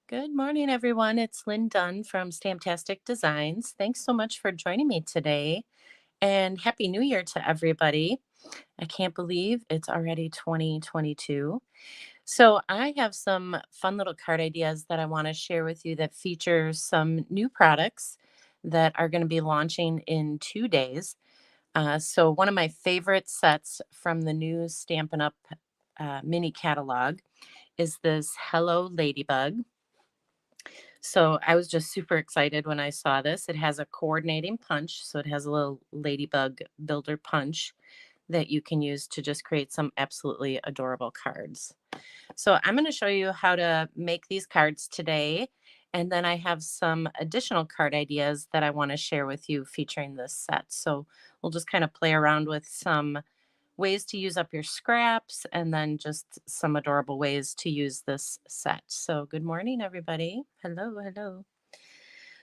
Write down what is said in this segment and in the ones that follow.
Good morning, everyone. It's Lynn Dunn from Stamptastic Designs. Thanks so much for joining me today, and Happy New Year to everybody. I can't believe it's already 2022. So, I have some fun little card ideas that I want to share with you that feature some new products that are going to be launching in 2 days. So, one of my favorite sets from the new Stampin' Up! Mini catalog is this Hello Ladybug. So I was just super excited when I saw this. It has a coordinating punch, so it has a little Ladybug Builder punch that you can use to just create some absolutely adorable cards. So I'm going to show you how to make these cards today. And then I have some additional card ideas that I want to share with you featuring this set. So we'll just kind of play around with some ways to use up your scraps and then just some adorable ways to use this set. So good morning, everybody. Hello, hello.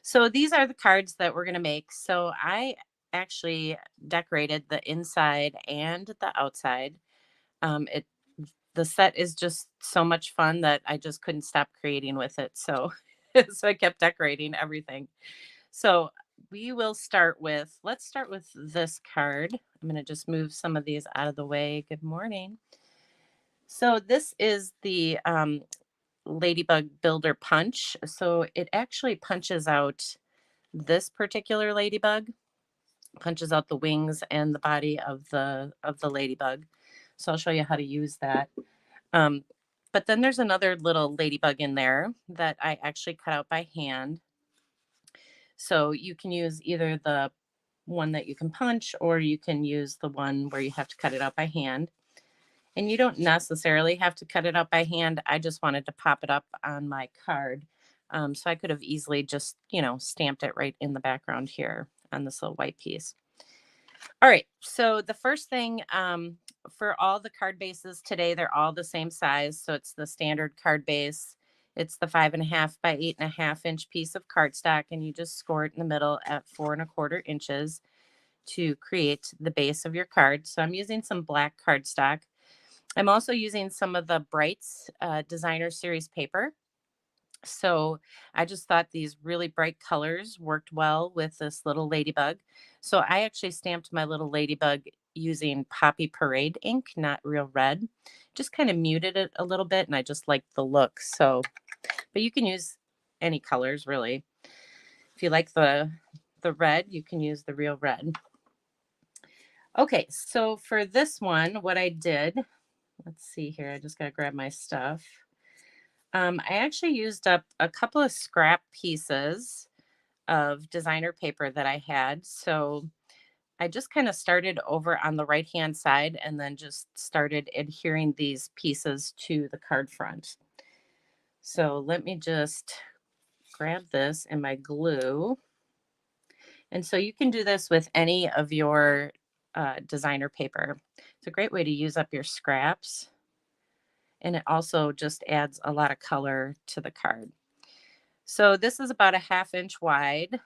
So these are the cards that we're going to make. So I actually decorated the inside and the outside. It the set is just so much fun that I just couldn't stop creating with it. So so I kept decorating everything. So let's start with this card. I'm going to just move some of these out of the way. Good morning. So this is the Ladybug Builder punch. So it actually punches out this particular ladybug, punches out the wings and the body of the ladybug. So I'll show you how to use that. Um, but then there's another little ladybug in there that I actually cut out by hand. So you can use either the one that you can punch, or you can use the one where you have to cut it out by hand. And you don't necessarily have to cut it out by hand. I just wanted to pop it up on my card. So I could have easily just, stamped it right in the background here on this little white piece. All right. So the first thing for all the card bases today, they're all the same size. So it's the standard card base. It's the 5.5 by 8.5 inch piece of cardstock, and you just score it in the middle at 4.25 inches to create the base of your card. So I'm using some black cardstock. I'm also using some of the Brights Designer Series paper. So I just thought these really bright colors worked well with this little ladybug. So I actually stamped my little ladybug using Poppy Parade ink, not real red. Just kind of muted it a little bit, and I just liked the look. So, but you can use any colors really. If you like the red, you can use the real red. Okay, so for this one, what I did, let's see here. I just got to grab my stuff. I actually used up a couple of scrap pieces of designer paper that I had. So I just kind of started over on the right hand side and then just started adhering these pieces to the card front. So let me just grab this and my glue. And so you can do this with any of your designer paper. It's a great way to use up your scraps. And it also just adds a lot of color to the card. So this is about a 1/2 inch wide,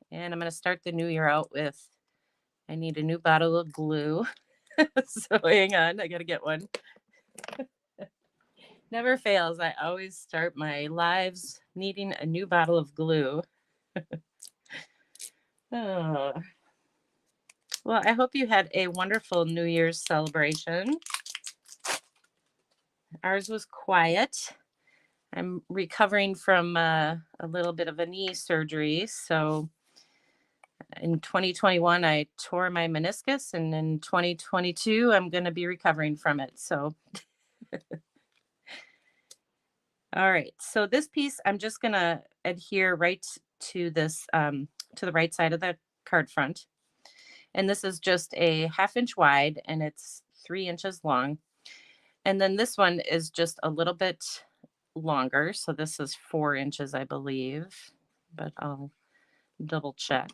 and I'm going to start the new year out with, I need a new bottle of glue. So hang on, I got to get one. Never fails. I always start my lives needing a new bottle of glue. Oh. Well, I hope you had a wonderful New Year's celebration. Ours was quiet. I'm recovering from a little bit of a knee surgery. So in 2021, I tore my meniscus, and in 2022, I'm going to be recovering from it. So, all right. So this piece, I'm just going to adhere right to this, to the right side of the card front. And this is just a 1/2 inch wide, and it's 3 inches long. And then this one is just a little bit longer. So this is 4 inches, I believe, but I'll double check.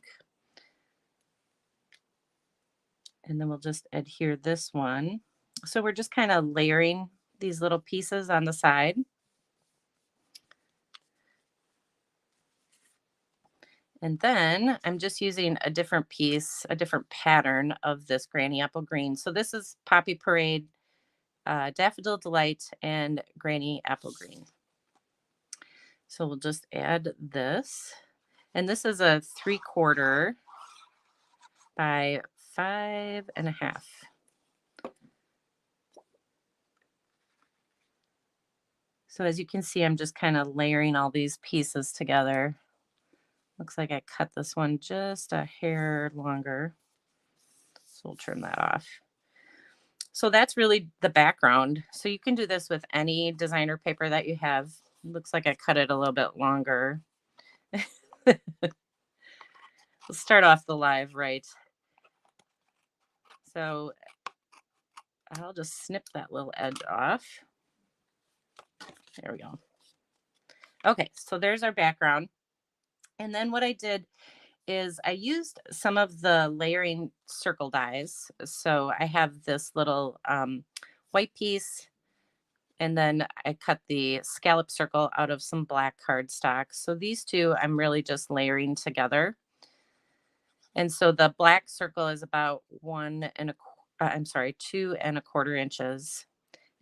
And then we'll just adhere this one. So we're just kind of layering these little pieces on the side. And then I'm just using a different piece, a different pattern of this Granny Apple Green. So this is Poppy Parade, Daffodil Delight, and Granny Apple Green. So we'll just add this. And this is a 3/4 by 5.5. So as you can see, I'm just kind of layering all these pieces together. Looks like I cut this one just a hair longer. So we'll trim that off. So that's really the background. So you can do this with any designer paper that you have. Looks like I cut it a little bit longer. Let's start off the live right. So I'll just snip that little edge off. There we go. Okay, so there's our background. And then what I did is I used some of the layering circle dies. So I have this little white piece, and then I cut the scallop circle out of some black cardstock. So these two I'm really just layering together. And so the black circle is about 2.25 inches.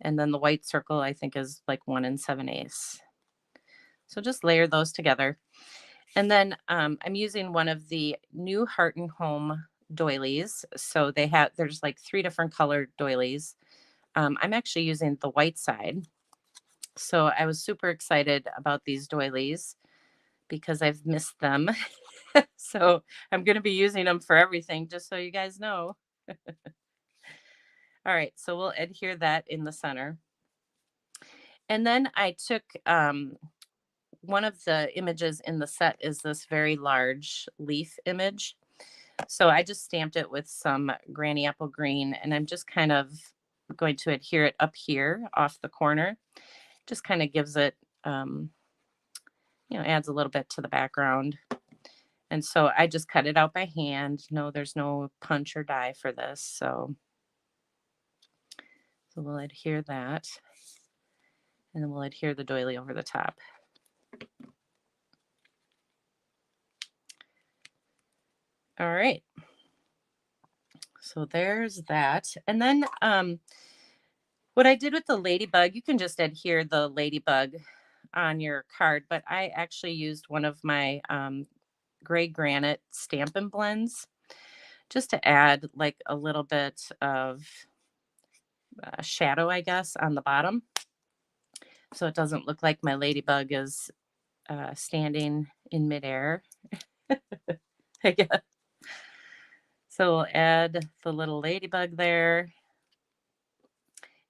And then the white circle I think is like 1 7/8. So just layer those together. And then I'm using one of the new Heart and Home doilies. So there's like 3 different colored doilies. I'm actually using the white side. So I was super excited about these doilies because I've missed them. So I'm going to be using them for everything, just so you guys know. All right, so we'll adhere that in the center. And then I took one of the images in the set is this very large leaf image. So I just stamped it with some Granny Apple Green, and I'm just kind of going to adhere it up here off the corner. Just kind of gives it, adds a little bit to the background. And so I just cut it out by hand. No, there's no punch or die for this. So we'll adhere that. And then we'll adhere the doily over the top. All right. So there's that. And then what I did with the ladybug, you can just adhere the ladybug on your card, but I actually used one of my gray granite Stampin' blends just to add like a little bit of shadow, I guess, on the bottom. So it doesn't look like my ladybug is standing in midair. I guess. So we'll add the little ladybug there.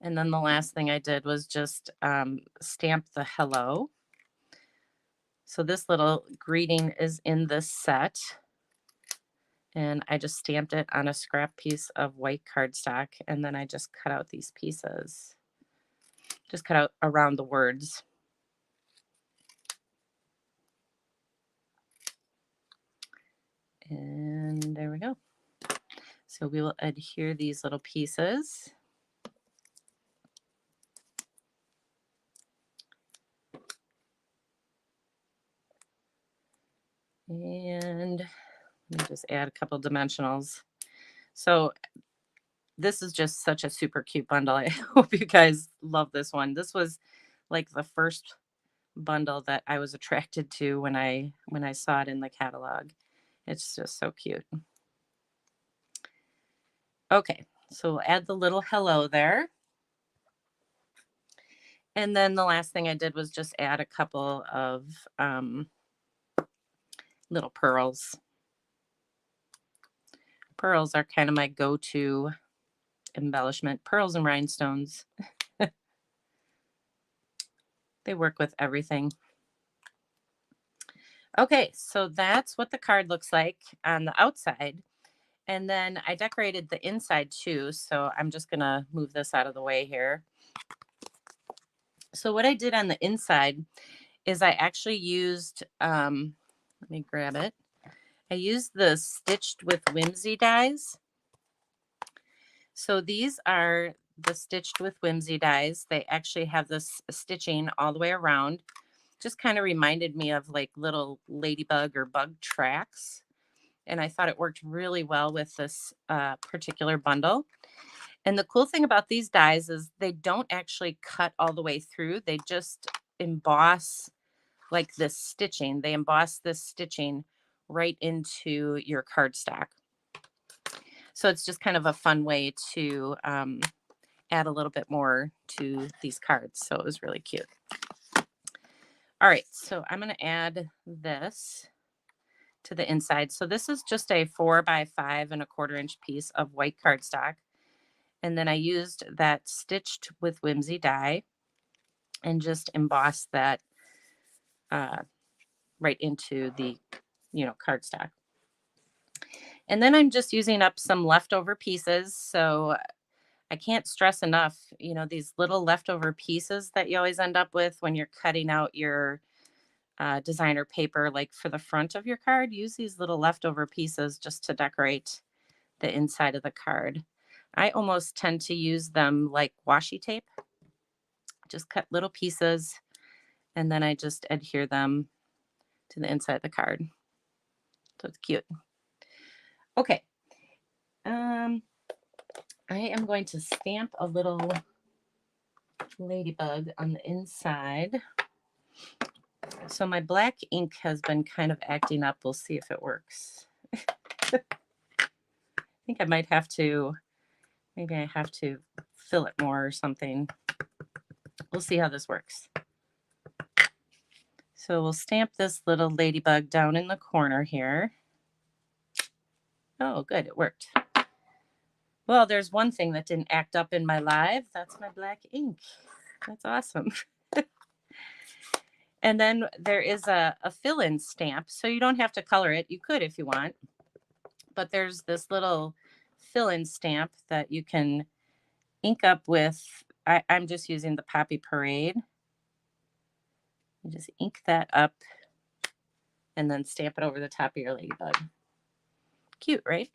And then the last thing I did was just stamp the hello. So this little greeting is in this set. And I just stamped it on a scrap piece of white cardstock. And then I just cut out these pieces. Just cut out around the words. And there we go. So we will adhere these little pieces. And let me just add a couple dimensionals. So this is just such a super cute bundle. I hope you guys love this one. This was like the first bundle that I was attracted to when I saw it in the catalog. It's just so cute. Okay, so we'll add the little hello there. And then the last thing I did was just add a couple of little pearls. Pearls are kind of my go-to embellishment. Pearls and rhinestones. They work with everything. Okay, so that's what the card looks like on the outside. And then I decorated the inside too. So I'm just going to move this out of the way here. So what I did on the inside is I actually used, let me grab it. I used the Stitched with Whimsy dies. So these are the Stitched with Whimsy dies. They actually have this stitching all the way around. Just kind of reminded me of like little ladybug or bug tracks. And I thought it worked really well with this particular bundle. And the cool thing about these dies is they don't actually cut all the way through. They just emboss like this stitching. They emboss this stitching right into your cardstock. So it's just kind of a fun way to add a little bit more to these cards. So it was really cute. All right, so I'm going to add this to the inside. So this is just a 4x5 1/4 inch piece of white cardstock. And then I used that stitched with Whimsy die and just embossed that right into the, cardstock. And then I'm just using up some leftover pieces. So I can't stress enough, these little leftover pieces that you always end up with when you're cutting out your designer paper, like for the front of your card, use these little leftover pieces just to decorate the inside of the card. I almost tend to use them like washi tape. Just cut little pieces and then I just adhere them to the inside of the card. So it's cute. Okay. I am going to stamp a little ladybug on the inside. So my black ink has been kind of acting up. We'll see if it works. I think I might have to, maybe I have to fill it more or something. We'll see how this works. So we'll stamp this little ladybug down in the corner here. Oh, good, it worked. Well, there's one thing that didn't act up in my live. That's my black ink. That's awesome. And then there is a fill-in stamp. So you don't have to color it. You could if you want. But there's this little fill-in stamp that you can ink up with. I'm just using the Poppy Parade. You just ink that up and then stamp it over the top of your ladybug. Cute, right?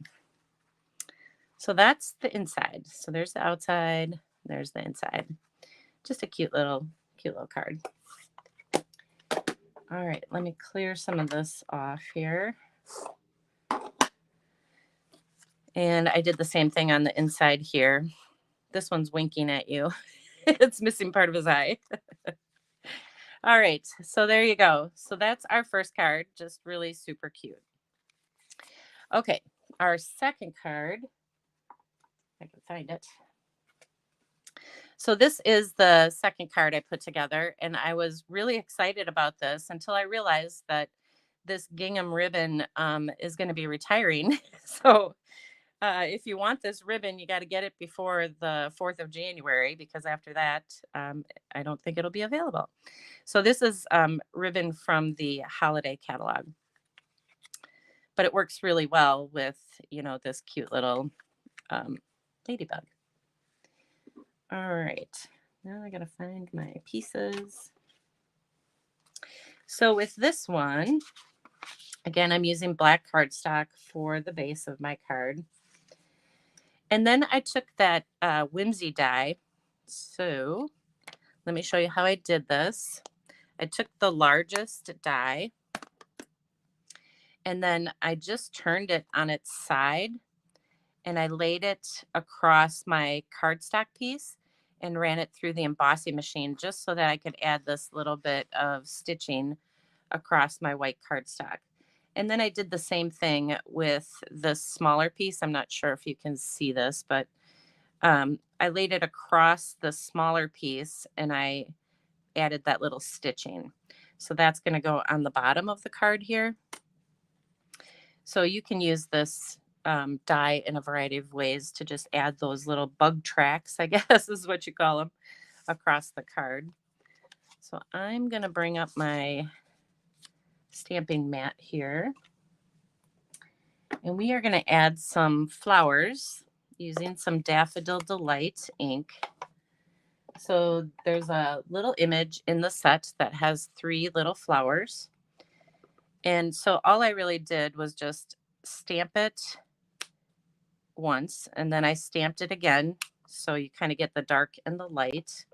So that's the inside. So there's the outside, there's the inside. Just a cute little card. All right, let me clear some of this off here. And I did the same thing on the inside here. This one's winking at you. It's missing part of his eye. All right, so there you go. So that's our first card, just really super cute. Okay, our second card, I can find it. So this is the second card I put together, and I was really excited about this until I realized that this gingham ribbon is going to be retiring. So if you want this ribbon, you got to get it before the 4th of January, because after that, I don't think it'll be available. So this is ribbon from the holiday catalog. But it works really well with, this cute little ladybug. All right, now I gotta find my pieces. So with this one, again, I'm using black cardstock for the base of my card. And then I took that Whimsy die. So let me show you how I did this. I took the largest die and then I just turned it on its side and I laid it across my cardstock piece and ran it through the embossing machine just so that I could add this little bit of stitching across my white cardstock. And then I did the same thing with the smaller piece. I'm not sure if you can see this, but I laid it across the smaller piece and I added that little stitching. So that's going to go on the bottom of the card here. So you can use this die in a variety of ways to just add those little bug tracks, I guess is what you call them, across the card. So I'm going to bring up my stamping mat here. And we are going to add some flowers using some Daffodil Delight ink. So there's a little image in the set that has 3 little flowers. And so all I really did was just stamp it once, and then I stamped it again. So you kind of get the dark and the light.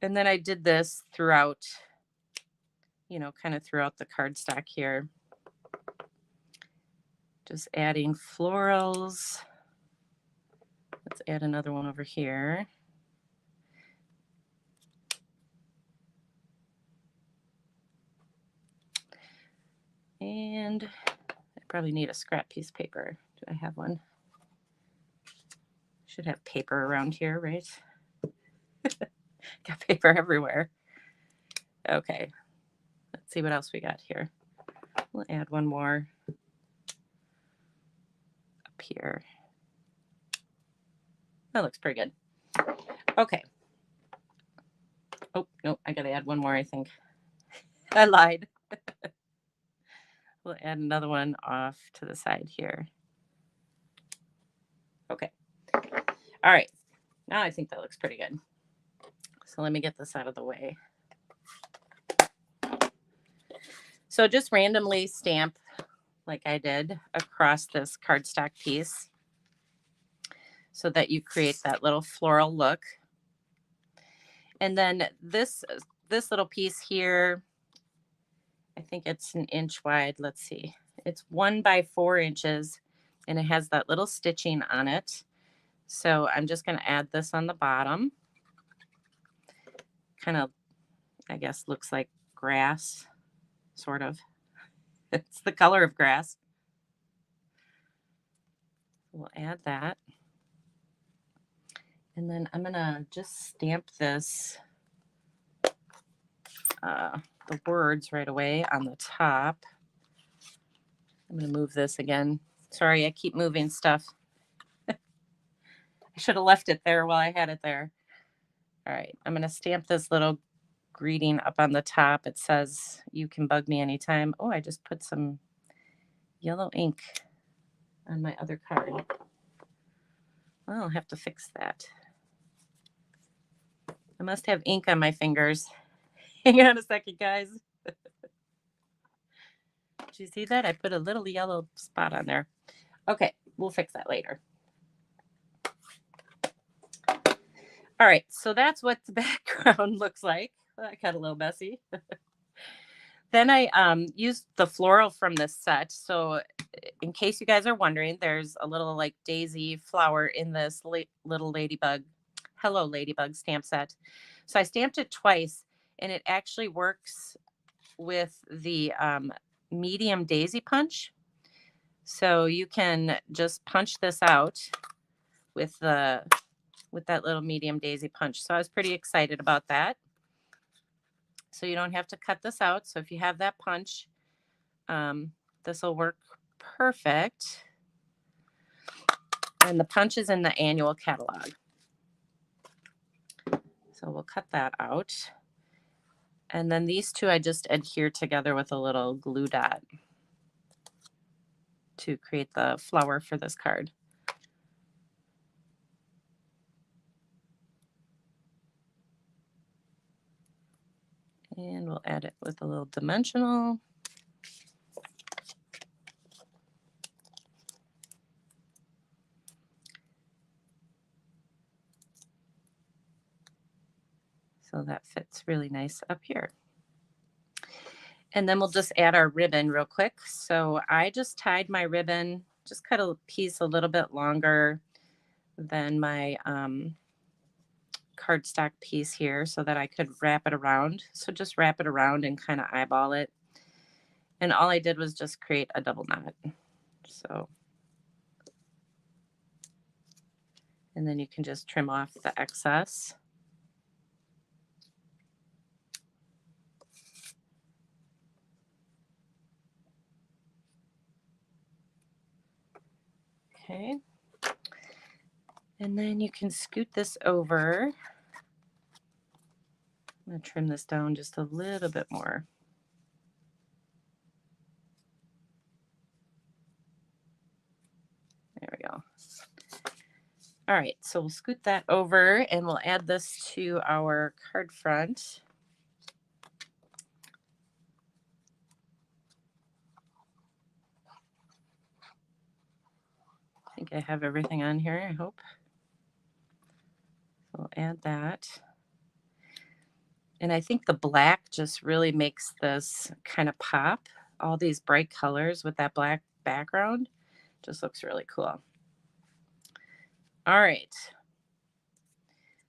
And then I did this throughout, kind of throughout the cardstock here. Just adding florals. Let's add another one over here. And I probably need a scrap piece of paper. Do I have one? Should have paper around here, right? Got paper everywhere. Okay, let's see what else we got here. We'll add one more up here. That looks pretty good. Okay. Oh, no, I gotta add one more, I think. I lied. We'll add another one off to the side here. Okay. All right. Now I think that looks pretty good. So let me get this out of the way. So just randomly stamp like I did across this cardstock piece so that you create that little floral look. And then this little piece here, I think it's an inch wide. Let's see. It's 1 by 4 inches and it has that little stitching on it. So I'm just going to add this on the bottom. Kind of, I guess, looks like grass, sort of. It's the color of grass. We'll add that. And then I'm going to just stamp this, the words right away on the top. I'm going to move this again. Sorry, I keep moving stuff. I should have left it there while I had it there. All right, I'm going to stamp this little greeting up on the top. It says, "You can bug me anytime." Oh, I just put some yellow ink on my other card. Well, I'll have to fix that. I must have ink on my fingers. Hang on a second, guys. Did you see that? I put a little yellow spot on there. Okay, we'll fix that later. All right, so that's what the background looks like. That got a little messy. Then I used the floral from this set. So in case you guys are wondering, there's a little like daisy flower in this little ladybug, Hello Ladybug stamp set. So I stamped it twice and it actually works with the medium daisy punch. So you can just punch this out with that little medium daisy punch. So I was pretty excited about that. So you don't have to cut this out. So if you have that punch, this will work perfect. And the punch is in the annual catalog. So we'll cut that out. And then these two I just adhere together with a little glue dot to create the flower for this card. And we'll add it with a little dimensional. So that fits really nice up here. And then we'll just add our ribbon real quick. So I just tied my ribbon, just cut a piece a little bit longer than my cardstock piece here so that I could wrap it around. So just wrap it around and kind of eyeball it. And all I did was just create a double knot. So, and then you can just trim off the excess. Okay. And then you can scoot this over. I'm going to trim this down just a little bit more. There we go. All right, so we'll scoot that over and we'll add this to our card front. I think I have everything on here, I hope. So we'll add that. And I think the black just really makes this kind of pop. All these bright colors with that black background just looks really cool. All right.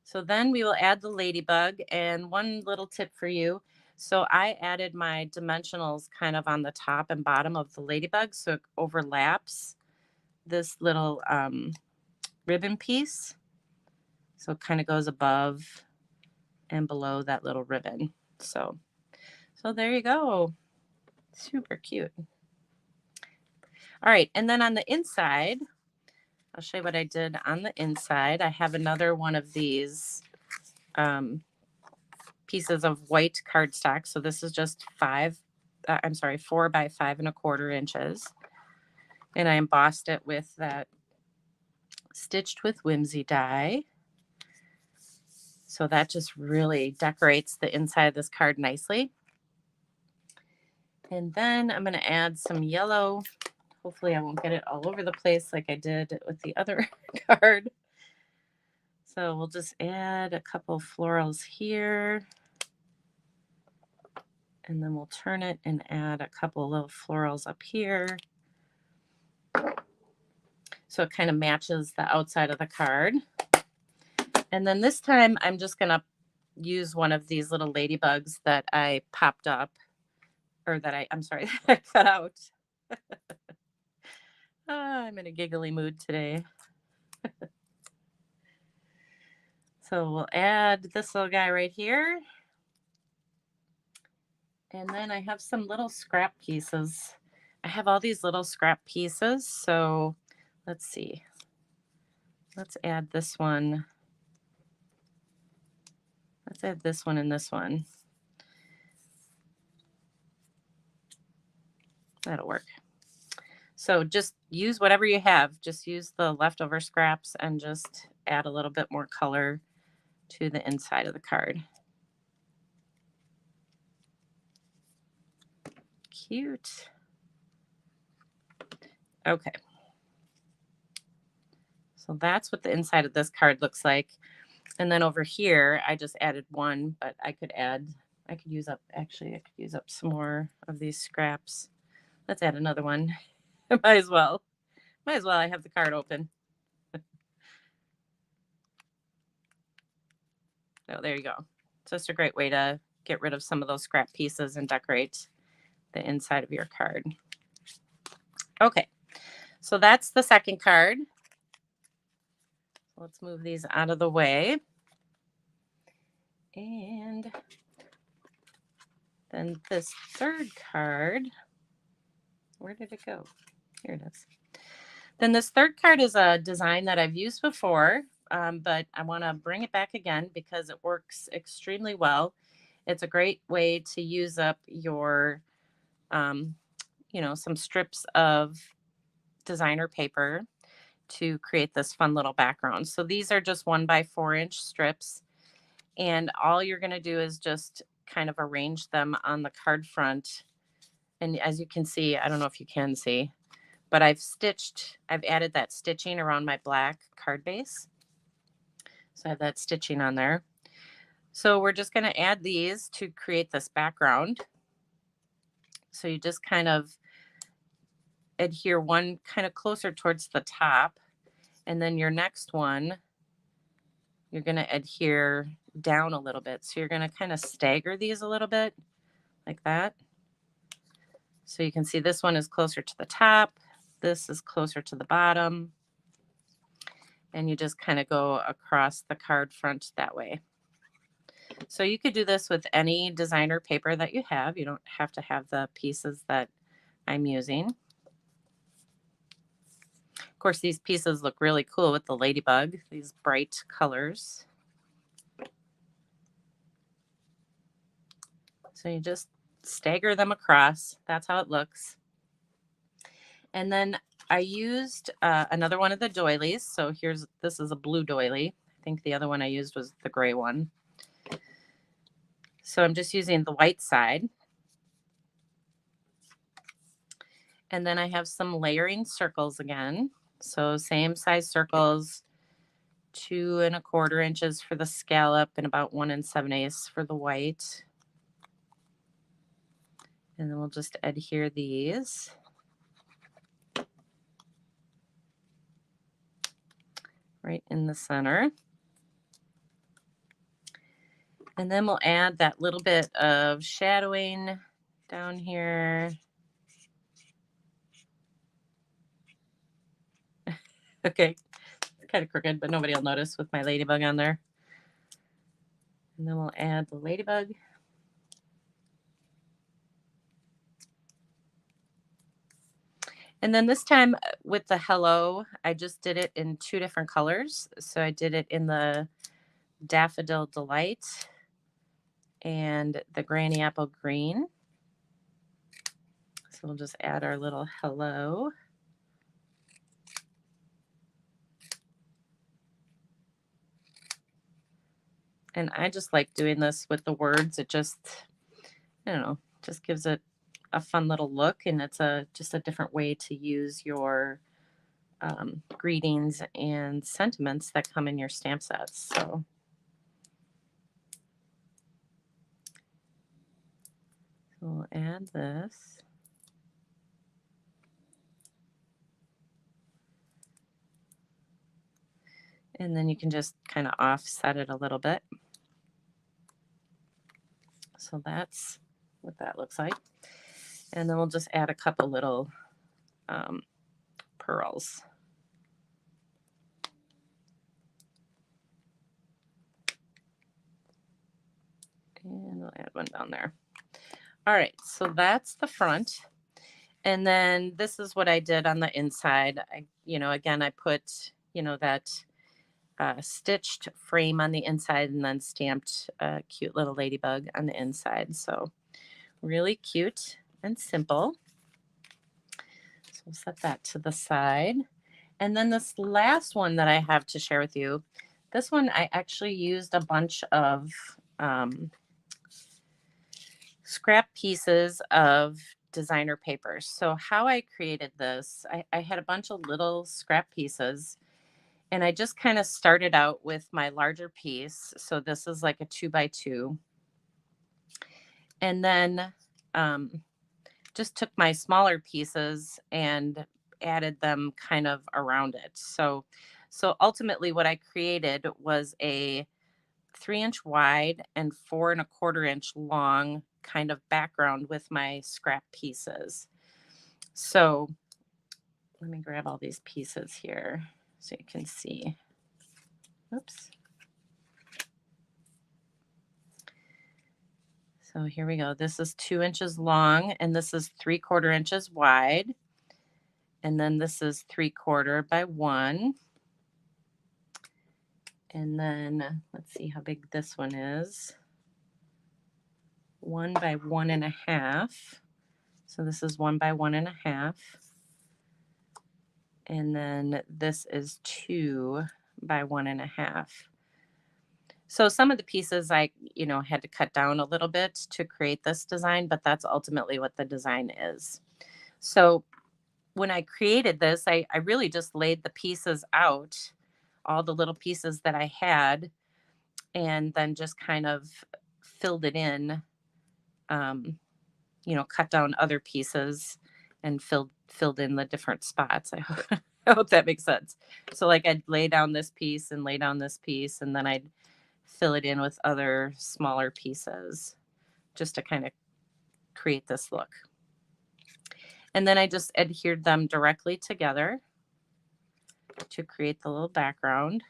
So then we will add the ladybug. And one little tip for you. So I added my dimensionals kind of on the top and bottom of the ladybug so it overlaps this little ribbon piece. So it kind of goes above and below that little ribbon. So there you go. Super cute. All right, and then on the inside, I'll show you what I did on the inside. I have another one of these pieces of white cardstock. So this is just 4 by 5 1/4 inches. And I embossed it with that Stitched with Whimsy die. So that just really decorates the inside of this card nicely. And then I'm going to add some yellow. Hopefully I won't get it all over the place like I did with the other card. So we'll just add a couple florals here. And then we'll turn it and add a couple little florals up here. So it kind of matches the outside of the card. And then this time I'm just going to use one of these little ladybugs that I popped up, or that I'm sorry, that I cut out. I'm in a giggly mood today. So we'll add this little guy right here. And then I have some little scrap pieces. I have all these little scrap pieces. So let's see. Let's add this one. Let's add this one and this one. That'll work. So just use whatever you have. Just use the leftover scraps and just add a little bit more color to the inside of the card. Cute. Okay. So that's what the inside of this card looks like. And then over here, I just added one, but I could use up some more of these scraps. Let's add another one. Might as well. I have the card open. So there you go. It's just a great way to get rid of some of those scrap pieces and decorate the inside of your card. Okay, so that's the second card. Let's move these out of the way. And then this third card, where did it go? Here it is. Then this third card is a design that I've used before, but I want to bring it back again because it works extremely well. It's a great way to use up your, some strips of designer paper to create this fun little background. So these are just 1 by 4 inch strips. And all you're going to do is just kind of arrange them on the card front. And as you can see, I don't know if you can see, but I've added that stitching around my black card base. So I have that stitching on there. So we're just going to add these to create this background. So you just kind of adhere one kind of closer towards the top. And then your next one, you're going to adhere down a little bit. So you're going to kind of stagger these a little bit like that. So you can see this one is closer to the top. This is closer to the bottom. And you just kind of go across the card front that way. So you could do this with any designer paper that you have. You don't have to have the pieces that I'm using. Of course, these pieces look really cool with the ladybug, these bright colors. So you just stagger them across. That's how it looks. And then I used another one of the doilies. So this is a blue doily. I think the other one I used was the gray one. So I'm just using the white side. And then I have some layering circles again. So same size circles, 2 1/4 inches for the scallop and about 1 7/8 for the white. And then we'll just adhere these. Right in the center. And then we'll add that little bit of shadowing down here. Okay, kind of crooked, but nobody will notice with my ladybug on there. And then we'll add the ladybug. And then this time with the hello, I just did it in 2 different colors. So I did it in the Daffodil Delight and the Granny Apple Green. So we'll just add our little hello. And I just like doing this with the words. It just, I don't know, just gives it a fun little look, and it's just a different way to use your greetings and sentiments that come in your stamp sets. So we'll add this. And then you can just kind of offset it a little bit. So that's what that looks like. And then we'll just add a couple little pearls. And we'll add one down there. All right, so that's the front. And then this is what I did on the inside. Again, I put, that stitched frame on the inside and then stamped a cute little ladybug on the inside. So really cute and simple. So we'll set that to the side. And then this last one that I have to share with you, this one I actually used a bunch of scrap pieces of designer papers. So how I created this, I had a bunch of little scrap pieces, and I just kind of started out with my larger piece. So this is like a 2x2. And then just took my smaller pieces and added them kind of around it. So ultimately what I created was a 3-inch wide and 4¼ inch long kind of background with my scrap pieces. So let me grab all these pieces here so you can see. Oops. So here we go. This is 2 inches long, and this is 3/4 inches wide. And then this is 3/4 by 1. And then let's see how big this one is. 1 by 1½ So this is 1 by 1½. And then this is 2 by 1½. So some of the pieces I, had to cut down a little bit to create this design, but that's ultimately what the design is. So when I created this, I really just laid the pieces out, all the little pieces that I had, and then just kind of filled it in, cut down other pieces and filled in the different spots. I hope that makes sense. So like I'd lay down this piece and lay down this piece, and then I'd fill it in with other smaller pieces just to kind of create this look. And then I just adhered them directly together to create the little background.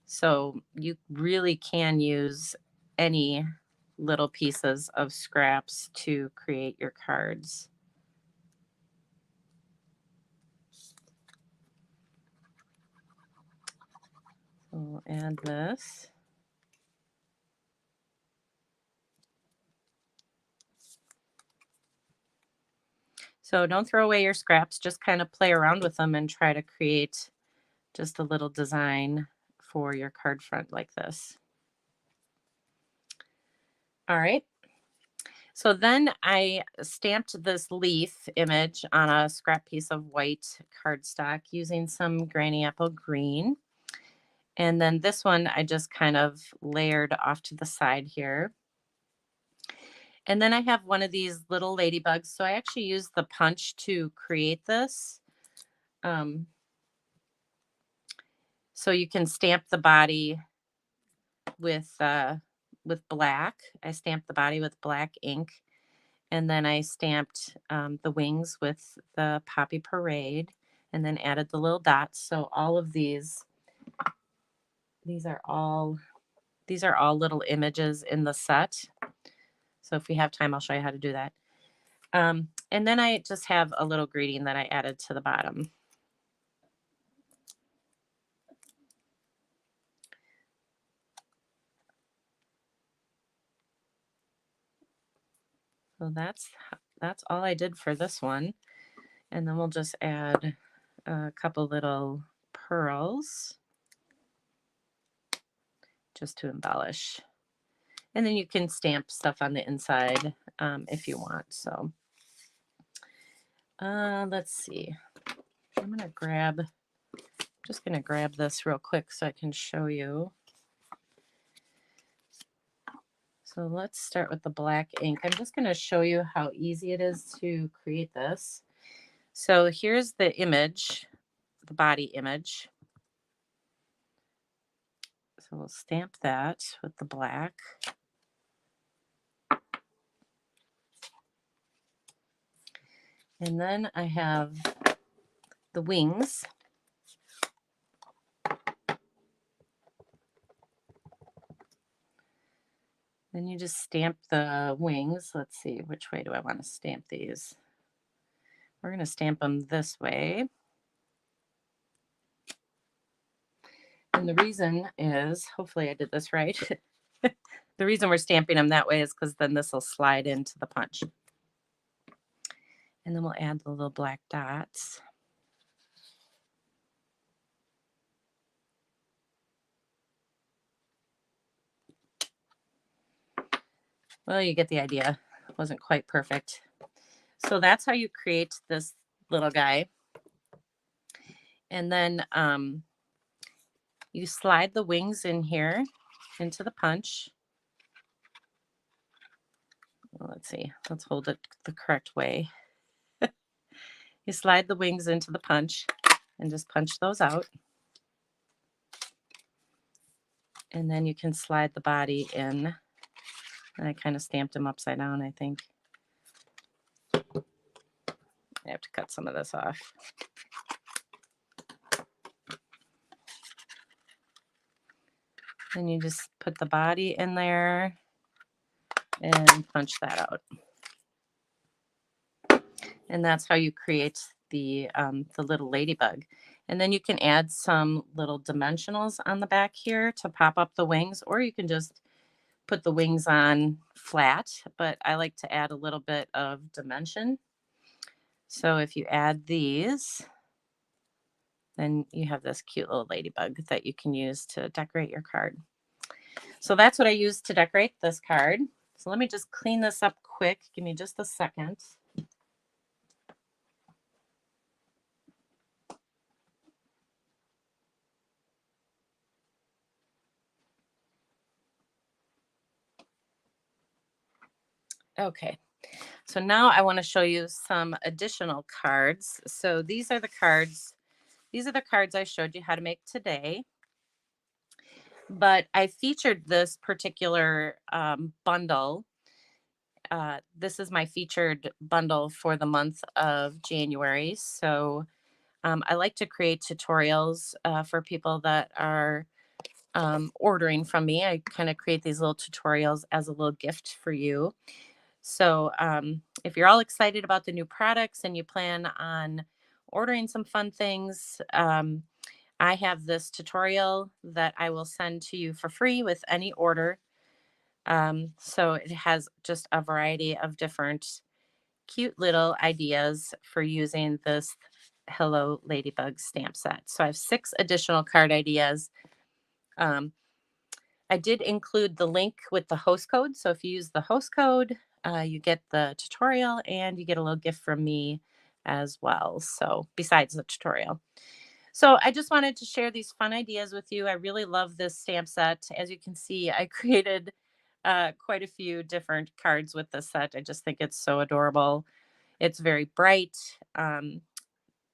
So you really can use any little pieces of scraps to create your cards. So we'll add this. So don't throw away your scraps, just kind of play around with them and try to create just a little design for your card front like this. All right. So then I stamped this leaf image on a scrap piece of white cardstock using some Granny Apple Green. And then this one I just kind of layered off to the side here. And then I have one of these little ladybugs. So I actually used the punch to create this. So you can stamp the body with black. I stamped the body with black ink, and then I stamped the wings with the Poppy Parade, and then added the little dots. So all of these are all little images in the set. So if we have time, I'll show you how to do that. And then I just have a little greeting that I added to the bottom. So that's all I did for this one. And then we'll just add a couple little pearls just to embellish. And then you can stamp stuff on the inside if you want. So let's see. I'm just gonna grab this real quick so I can show you. So let's start with the black ink. I'm just gonna show you how easy it is to create this. So here's the image, the body image. So we'll stamp that with the black. And then I have the wings. Then you just stamp the wings. Let's see, which way do I want to stamp these? We're going to stamp them this way. And the reason is, hopefully I did this right. The reason we're stamping them that way is because then this will slide into the punch. And then we'll add the little black dots. Well, you get the idea. It wasn't quite perfect. So that's how you create this little guy. And then you slide the wings in here into the punch. Well, let's see. Let's hold it the correct way. You slide the wings into the punch and just punch those out. And then you can slide the body in. And I kind of stamped them upside down, I think. I have to cut some of this off. Then you just put the body in there and punch that out. And that's how you create the little ladybug. And then you can add some little dimensionals on the back here to pop up the wings, or you can just put the wings on flat, but I like to add a little bit of dimension. So if you add these, then you have this cute little ladybug that you can use to decorate your card. So that's what I used to decorate this card. So let me just clean this up quick. Give me just a second. Okay, so now I want to show you some additional cards. So these are the cards. These are the cards I showed you how to make today. But I featured this particular bundle. This is my featured bundle for the month of January. So I like to create tutorials for people that are ordering from me. I kind of create these little tutorials as a little gift for you. So if you're all excited about the new products and you plan on ordering some fun things, I have this tutorial that I will send to you for free with any order. So it has just a variety of different cute little ideas for using this Hello Ladybug stamp set. So I have 6 additional card ideas. I did include the link with the host code. So if you use the host code, you get the tutorial and you get a little gift from me as well. So besides the tutorial. So I just wanted to share these fun ideas with you. I really love this stamp set. As you can see, I created quite a few different cards with this set. I just think it's so adorable. It's very bright.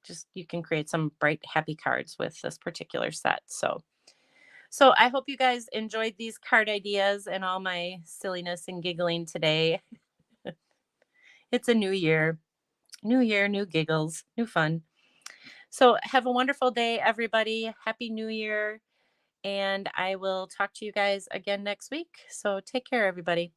just you can create some bright, happy cards with this particular set. So I hope you guys enjoyed these card ideas and all my silliness and giggling today. It's a new year, new giggles, new fun. So have a wonderful day, everybody. Happy New Year. And I will talk to you guys again next week. So take care, everybody.